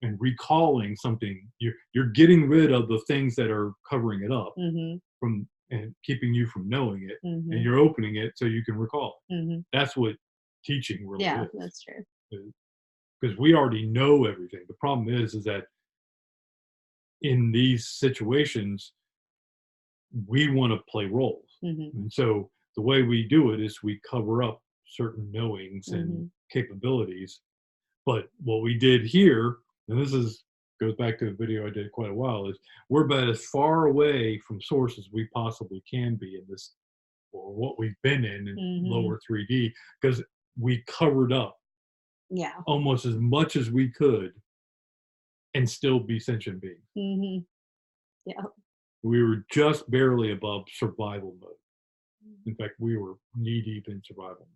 and recalling something. You're getting rid of the things that are covering it up Hmm. from and keeping you from knowing it, and Hmm. you're opening it so you can recall. Hmm. That's what teaching really Yeah, is, that's true. because we already know everything. The problem is that in these situations we want to play roles. Mhm. And so the way we do it is we cover up certain knowings and Mhm. capabilities. But what we did here, and this is goes back to a video I did quite a while, is we're about as far away from source as we possibly can be in this, or what we've been in Mhm. lower 3D, because we covered up Yeah. almost as much as we could and still be sentient beings. Mhm. Yeah. We were just barely above survival mode. In fact, we were knee deep in survival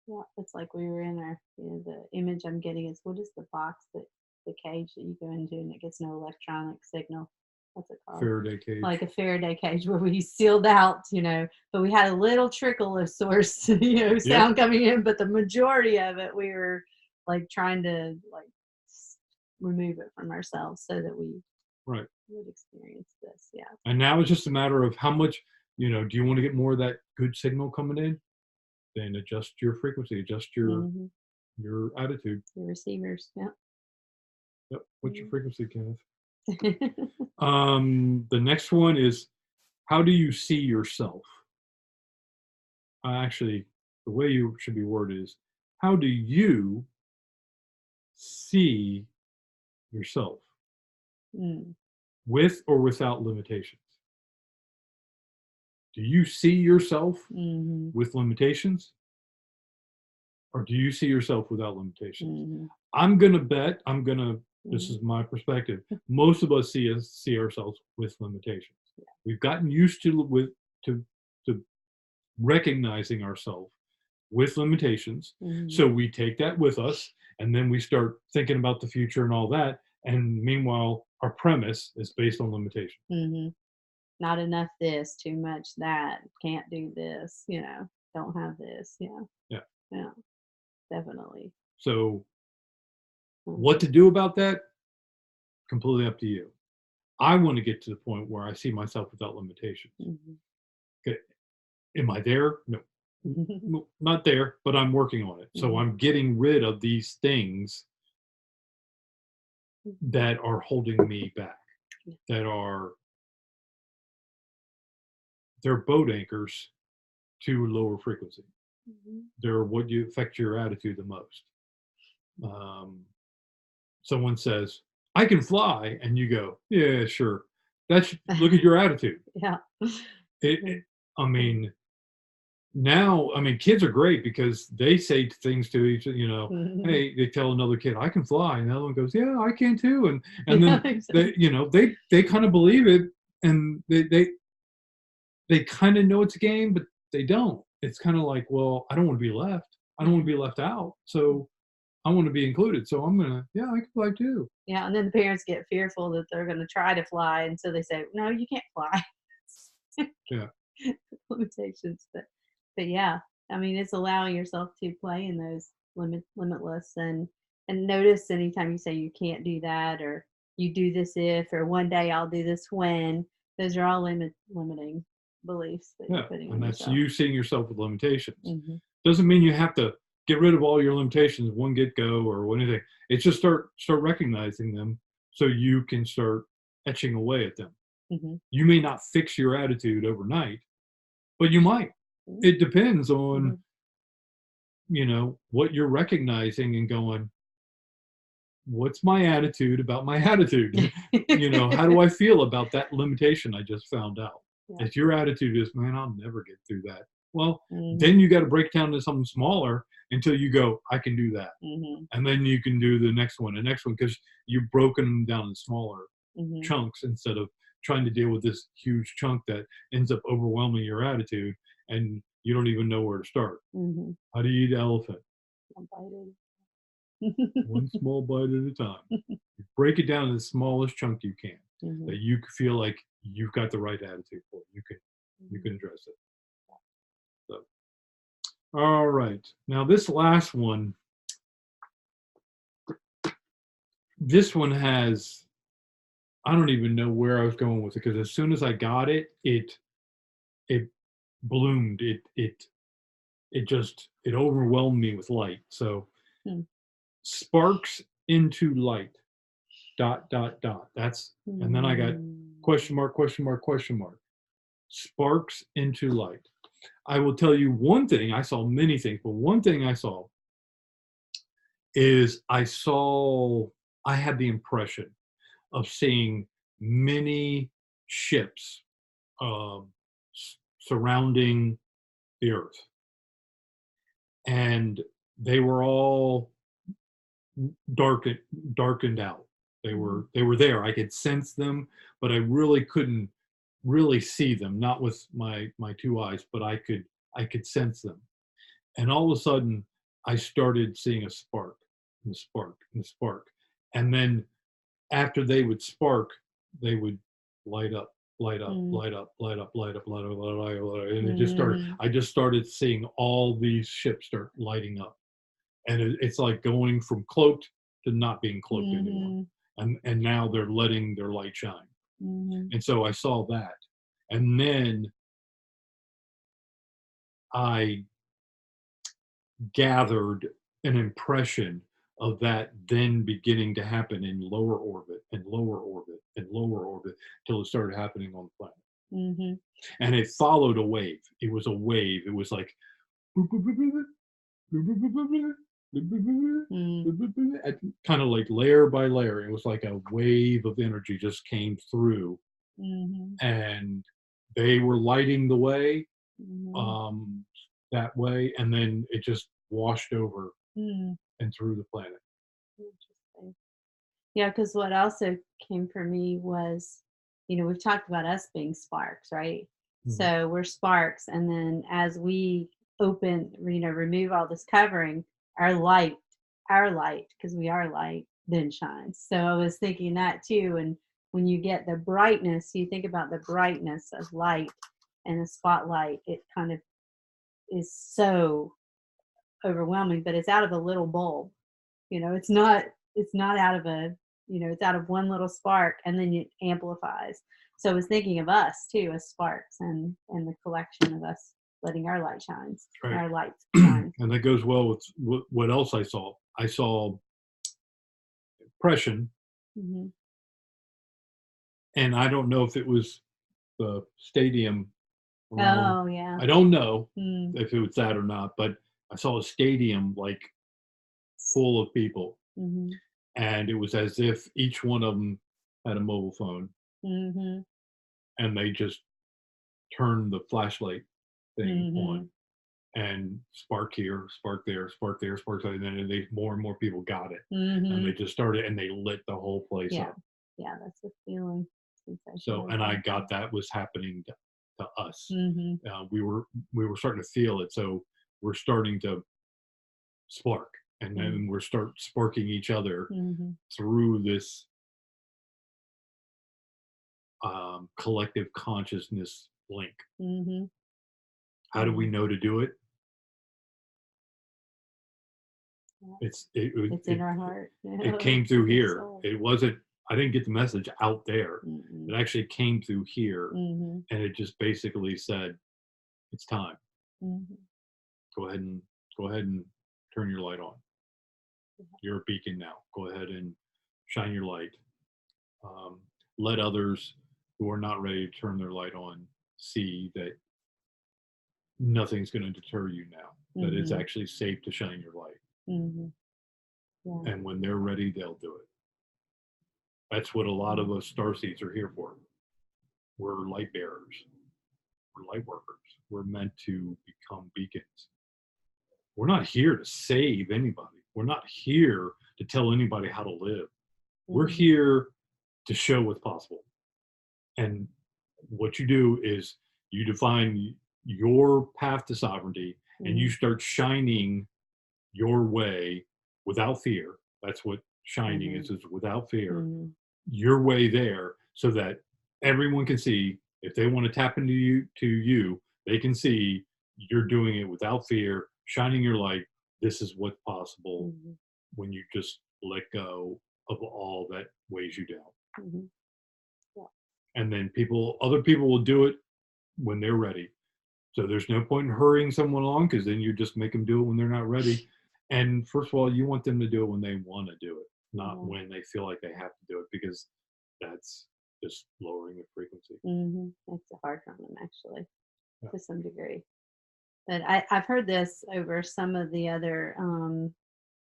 Yeah, it's like we were in our, the image I'm getting is, what is the box that, the cage that you go into and it gets no electronic signal? What's it mode. called? Faraday cage. Like a Faraday cage where we sealed out, but we had a little trickle of source, Yep. sound coming in, but the majority of it we were like trying to like remove it from ourselves so that we Right. would experience this. Yeah. And now it's just a matter of how much, do you want to get more of that good signal coming in? Then adjust your frequency, adjust your Hmm. your attitude. The receivers. Yeah. Yep. What's your Mhm. frequency, Kenneth? The next one is, how do you see yourself? Actually, the way you should be worded is, how do you see yourself, Mm. with or without limitations? Do you see yourself Mhm. with limitations, or do you see yourself without limitations? Mhm. This Mhm. is my perspective. Most of us see ourselves with limitations. We've gotten used to to recognizing ourselves with limitations. Mhm. So we take that with us, and then we start thinking about the future and all that. And meanwhile, our premise is based on limitations. Mhm. Not enough this, too much that, can't do this, don't have this. Yeah. Yeah. Yeah. Definitely. So what Mhm. to do about that? Completely up to you. I want to get to the point where I see myself without limitations. Mhm. Okay. Am I there? No. No, not there, but I'm working on it. So Mhm. I'm getting rid of these things that are holding me back, that are they're boat anchors to lower frequency. Mhm. They're what you affect your attitude the most. Um, Someone says, "I can fly," and you go, "Yeah, sure." Look at your attitude. Yeah. It I mean, now, I mean, kids are great because they say things to each, Mhm. hey, they tell another kid, "I can fly," and the other one goes, "Yeah, I can too," and Yeah, then exactly. they kind of believe it, and they kind of know it's a game, but they don't. It's kind of like, well, I don't want to be left. I don't want to be left out. So I want to be included. So yeah, I can fly too. Yeah, and then the parents get fearful that they're gonna try to fly, and so they say, "No, you can't fly." Yeah, Limitations, but yeah, I mean, it's allowing yourself to play in those limitless, and notice anytime you say you can't do that, or you do this if, or one day I'll do this when. Those are all limiting beliefs that you're yeah, putting and on that's yourself. you seeing yourself with limitations. Hmm. Doesn't mean you have to get rid of all your limitations one get go or anything. It's just start recognizing them so you can start etching away at them. Hmm. You may not fix your attitude overnight, but you might. Hmm. It depends on Hmm. what you're recognizing and going, what's my attitude about my attitude? How do I feel about that limitation I just found out? Yeah. If your attitude is, man, I'll never get through that. Well, Hmm. then you got to break down to something smaller until you go, I can do that. Hmm. And then you can do the next one, because you've broken them down in smaller Hmm. chunks instead of trying to deal with this huge chunk that ends up overwhelming your attitude and you don't even know where to start. Hmm. How do you eat an elephant? Invited. One small bite at a time. You break it down to the smallest chunk you can, Hmm. that you feel like you've got the right attitude for. You can Hmm. address it. So, all right. Now this last one, this one has, I don't even know where I was going with it, because as soon as I got it, it bloomed. It overwhelmed me with light. So sparks into light. Dot dot dot. And then I got Hmm. question mark, question mark, question mark. sparks into light. I will tell you one thing. I saw many things, but one thing I saw is I had the impression of seeing many ships um, surrounding the earth, and they were all darkened darkened out. Mhm. They were there. I could sense them, but I really couldn't really see them, not with my two eyes, but I could sense them. And all of a sudden, I started seeing a spark, and a spark, and a spark. And then after they would spark, they would light up, light up, Mm. light up, light up, light up, light up, light up, light up, light up, and it just started. Mhm. I just started seeing all these ships start lighting up, and it's like going from cloaked to not being cloaked anymore. Mhm. And now they're letting their light shine. Mhm. And so I saw that, and then I gathered an impression of that then beginning to happen in lower orbit and lower orbit and lower orbit till it started happening on the planet. Mhm. And it followed a wave. It was a wave. It was like Mm. kind of like layer by layer. It was like a wave of energy just came through, Mhm. and they were lighting the way Mhm. um, that way, and then it just washed over Mm. and through the planet. Interesting. Yeah, because what also came for me was, we've talked about us being sparks, right? Mhm. So we're sparks, and then as we remove all this covering, our light, because we are light, then shines. So I was thinking that too. And when you get the brightness, you think about the brightness of light and the spotlight, it kind of is so overwhelming, but it's out of a little bulb. It's not out of it's out of one little spark, and then it amplifies. So I was thinking of us too as sparks, and the collection of us letting our light shines, Right. our lights shine. And that goes well with what else I saw. I saw depression, Mhm. and I don't know if it was the stadium around. Oh, yeah. I don't know Mm. if it was that or not, but I saw a stadium like full of people, Mhm. and it was as if each one of them had a mobile phone, Mhm. and they just turned the flashlight thing on, Mhm. and spark here, spark there, spark there, spark there, and then more and more people got it, and they Mhm. just started, and they lit the whole place Yeah. up. Yeah, that's the feeling. Sensation So, of and I got something. that was happening to us. Mhm. We were starting to feel it, so we're starting to spark, and Mhm. then we're start sparking each other Mhm. through this collective consciousness link. Mhm. How do we Mhm. know to do it? Yeah. It's it it It's in it, our heart. it Yeah, came it's through in our here. soul. It wasn't. I didn't get the message out there. It Mm-mm. actually came through here, Mhm. and it just basically said, "It's time. Mhm. Go ahead and go ahead and turn your light on. You're a beacon now. Go ahead and shine your light. Um, let others who are not ready to turn their light on see that nothing's going to deter you now. That it's Mhm. actually safe to shine your light, Mhm. Yeah. and when they're ready, they'll do it." That's what a lot of Mhm. us starseeds are here for. We're light bearers. We're light workers. We're meant to become beacons. We're not here to save anybody. We're not here to tell anybody how to live. We're Mhm. here to show what's possible. And what you do is you define your path to sovereignty, and you Mhm. start shining your way without fear. That's what shining Mhm. is without fear. Mhm. Your way there so that everyone can see. If they want to tap into you, they can see you're doing it without fear, shining your light. This is what's possible Mhm. when you just let go of all that weighs you down. Mhm. Yeah. And then other people will do it when they're ready. So there's no point in hurrying someone along, because then you just make them do it when they're not ready. And first of all, you want them to do it when they want to do it, not Yeah. when they feel like they have to do it, because that's just lowering the frequency. Makes it hard on them, actually, Yeah. to some degree. But I've heard this over some of the other,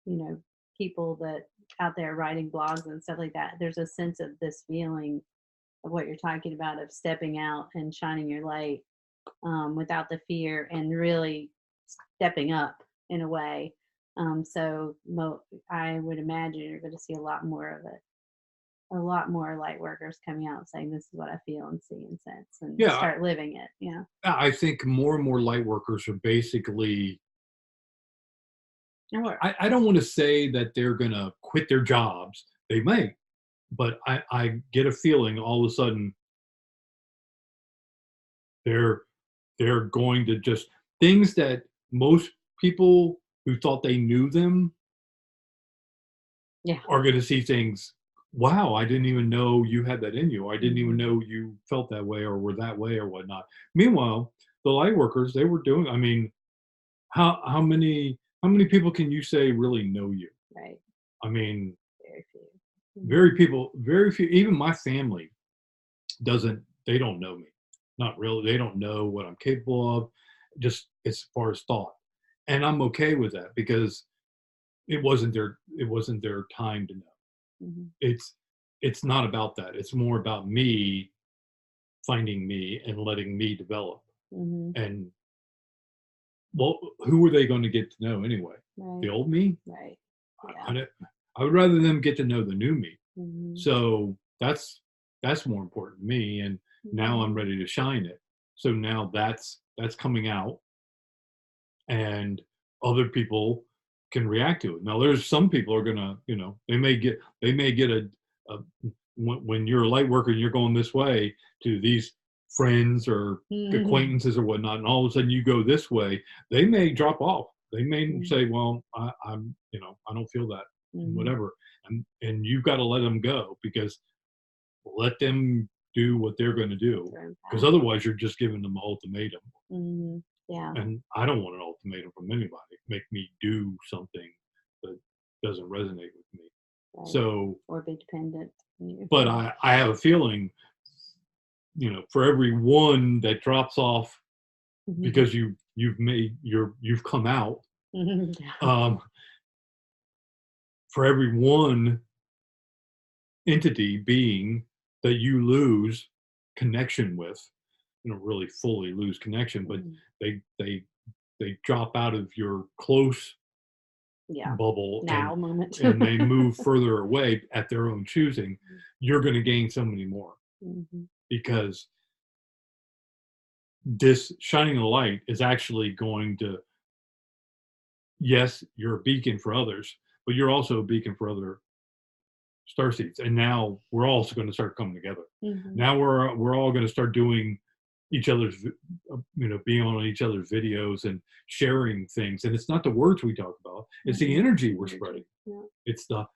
you know, people that out there writing blogs and stuff like that. There's a sense of this feeling of what you're talking about, of stepping out and shining your light, without the fear, and really stepping up in a way. I would imagine you're going to see a lot more of it. A lot more light workers coming out saying, "This is what I feel and see and sense," and Yeah, start living it. Yeah. I think more and more light workers are basically, Or I don't want to say that they're going to quit their jobs. They may, but I get a feeling all of a sudden they're they're going to just, things that most people who thought they knew them yeah. are going to see things. Wow, I didn't even know you had that in you. I didn't even Mhm. know you felt that way or were that way or whatnot. Meanwhile, the light workers, they were doing. I mean, how many people can you say really know you? Right. I mean, Very few. Mhm. very few. Even my family doesn't. They don't know me. Not really. They don't know what I'm capable of. Just as far as thought, and I'm okay with that because it wasn't their time to know. Mhm. It's it's not about that. It's more about me finding me and letting me develop. Mhm. And well, who are they going to get to know anyway? The Right. old me? Right. I, Yeah. I, I would rather them get to know the new me. Mhm. So that's more important to me. And now I'm Mhm. ready to shine it. So now that's coming out, and other people can react to it. Now, there's some people are gonna, they may get a when you're a light worker and you're going this way to these friends or Mhm. acquaintances or whatnot, and all of a sudden you go this way, they may drop off. They may Mhm. say, "Well, I don't feel that, Mhm. whatever," and you've got to let them go because let them do what they're going to do, Their own because path. otherwise you're just giving them an ultimatum. Mhm. Yeah. And I don't want an ultimatum from anybody. Make me do something that doesn't resonate with me. Right. So, Or be dependent on you. but Yeah. I have a feeling, for every one that drops off Mhm. because you've come out, Mhm. Yeah. um, for every one entity being that you lose connection with, really fully lose connection, but Mhm. they they they drop out of your close Yeah. bubble Now moment. and they move further away at their own choosing, you're going to gain so many more Mhm. because this shining a light is actually going to, yes, you're a beacon for others, but you're also a beacon for other star seeds. And now we're also going to start coming together. Mhm. Now we're all going to start doing each other's, being on each other's videos and sharing things. And it's not the words we talk about; it's the Mhm. energy we're spreading. Energy. Yeah. It's the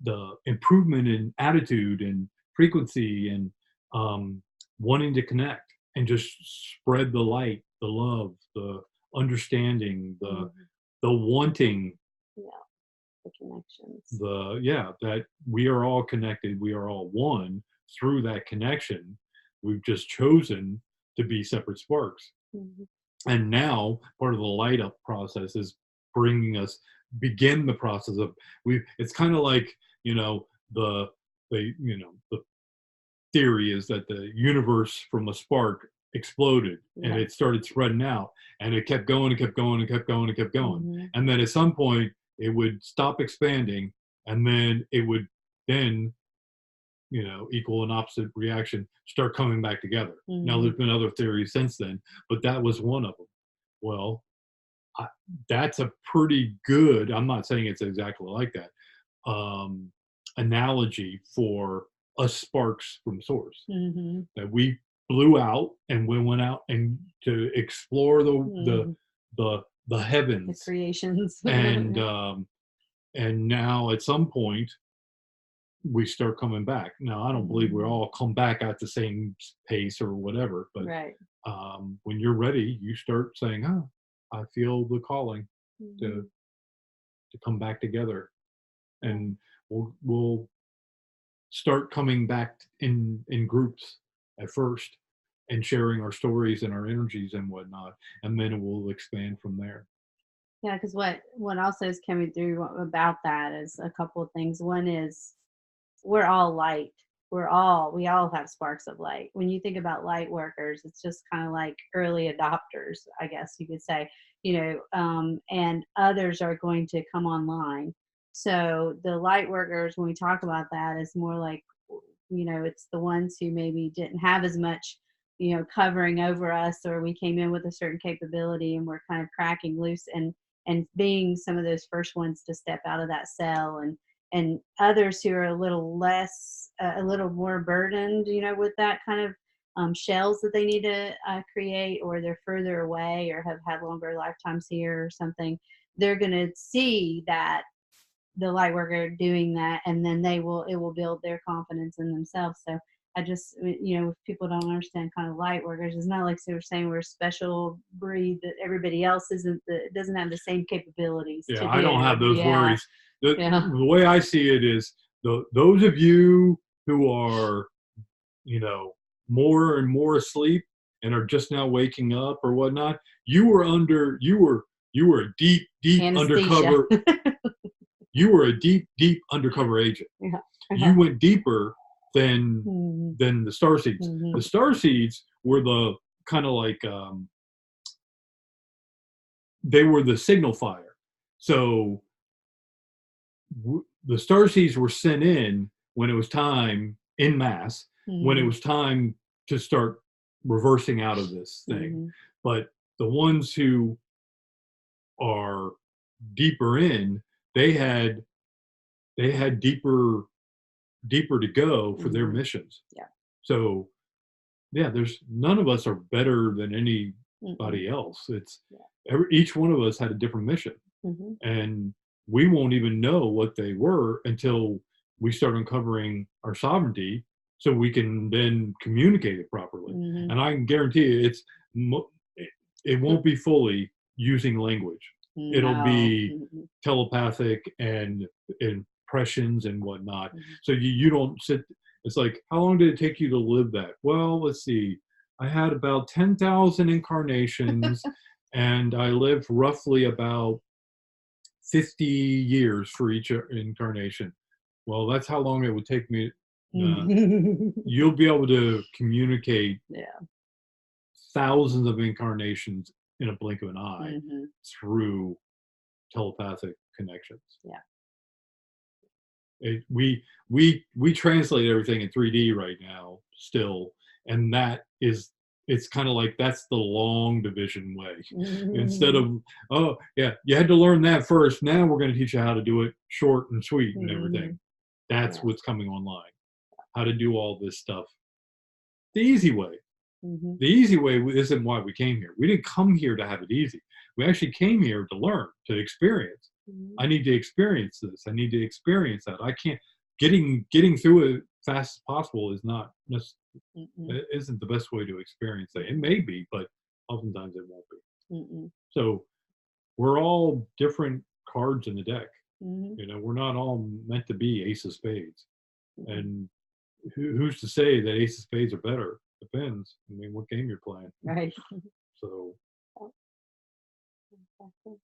the improvement in attitude and frequency and wanting to connect and just spread the light, the love, the understanding, Mhm. the wanting, Yeah. The connections. that we are all connected, we are all one through that connection. We've just chosen to be separate sparks. Mhm. And now part of the light up process is bringing us begin the process of, we it's kind of like, the the theory is that the universe from a spark exploded and Yeah. it started spreading out, and it kept going and kept going and kept going and kept going, Mhm. and then at some point it would stop expanding, and then it would then, equal and opposite reaction, start coming back together. Now Mhm. there's been other theories since then, but that was one of them. Well, I, that's a pretty good, I'm not saying it's exactly like that, um, analogy for us sparks from source, Mhm. that we blew out and we went out and to explore Mhm. the The heavens, creations. and Yeah. now at some point we start coming back. Now I don't believe we Mhm. all come back at the same pace or whatever, but Right. when you're ready, you start saying, "Oh, I feel the calling to Mhm. come back together," Yeah. and we'll start coming back in groups at first and sharing our stories and our energies and whatnot, and then it will expand from there. Yeah, because what also is coming through about that is a couple of things. One is we're all light. We all have sparks of light. When you think about light workers, it's just kind of like early adopters, I guess you could say, and others are going to come online. So the light workers, when we talk about that, is more like, it's the ones who maybe didn't have as much, covering over us, or we came in with a certain capability and we're kind of cracking loose and being some of those first ones to step out of that cell, and others who are a little less, a little more burdened, with that kind of shells that they need to create, or they're further away or have had longer lifetimes here or something. They're going to see that the light worker doing that, and then it will build their confidence in themselves. So I just, if people don't understand kind of light workers, it's not like they were saying we're a special breed that everybody else doesn't have the same capabilities Yeah, to I don't have do. those Yeah. worries. The, Yeah. the way I see it is those of you who are, you know, more and more asleep and are just now waking up or whatnot, you were a deep Anesthesia. undercover. You were a deep undercover agent. Yeah. You went deeper than Mhm. than the star seeds. The Mhm. star seeds were the kind of like they were the signal fire. So the star seeds were sent in when it was time in mass, when it Mhm. was time to start reversing out of this thing. Mhm. But the ones who are deeper in, they had deeper to go for their Mhm. missions. Yeah. So yeah, there's none of us are better than Mm-mm. anybody else. It's Yeah. each one of us had a different mission, Mhm. and we won't even know what they were until we start uncovering our sovereignty, so we can then communicate it properly. Mhm. And I can guarantee you, it, it won't be fully using language. It'll No. be Mhm. telepathic and impressions and whatnot. Mhm. So you don't sit. It's like, how long did it take you to live that? Well, let's see. I had about 10,000 incarnations, and I lived roughly about 50 years for each incarnation. Well, that's how long it would take me. Uh, you'll be able to communicate Yeah. thousands of incarnations in a blink of an eye Mhm. through telepathic connections. Yeah. We translate everything in 3D right now still, and it's kind of like that's the long division way. Instead Mhm. of, oh yeah, you had to learn that first, now we're going to teach you how to do it short and sweet and everything. Mhm. That's Yeah. what's coming online, how to do all this stuff the easy way. Mhm. The easy way isn't why we came here. We didn't come here to have it easy. We actually came here to learn, to experience. Mhm. I need to experience this. I need to experience that. I can't getting through it fast as possible is not Mm-mm. it isn't the best way to experience it. It Mhm. may be, but oftentimes it won't be. Mm-mm. So we're all different cards in the deck. Mhm. You know, we're not all meant to be ace of spades. Mhm. And who's to say that ace of spades are better? Depends. I mean, what game you're playing. Right. So Oh, exactly.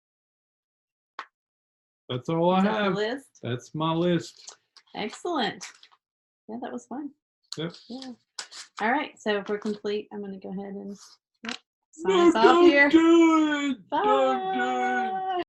that's all I Is that the have. list? That's my list. Excellent. Yeah, that was fun. Yep. Yeah. All right. So if we're complete, I'm going to go ahead and, yep, sign us No, off don't here. do it. Don't do it. Bye.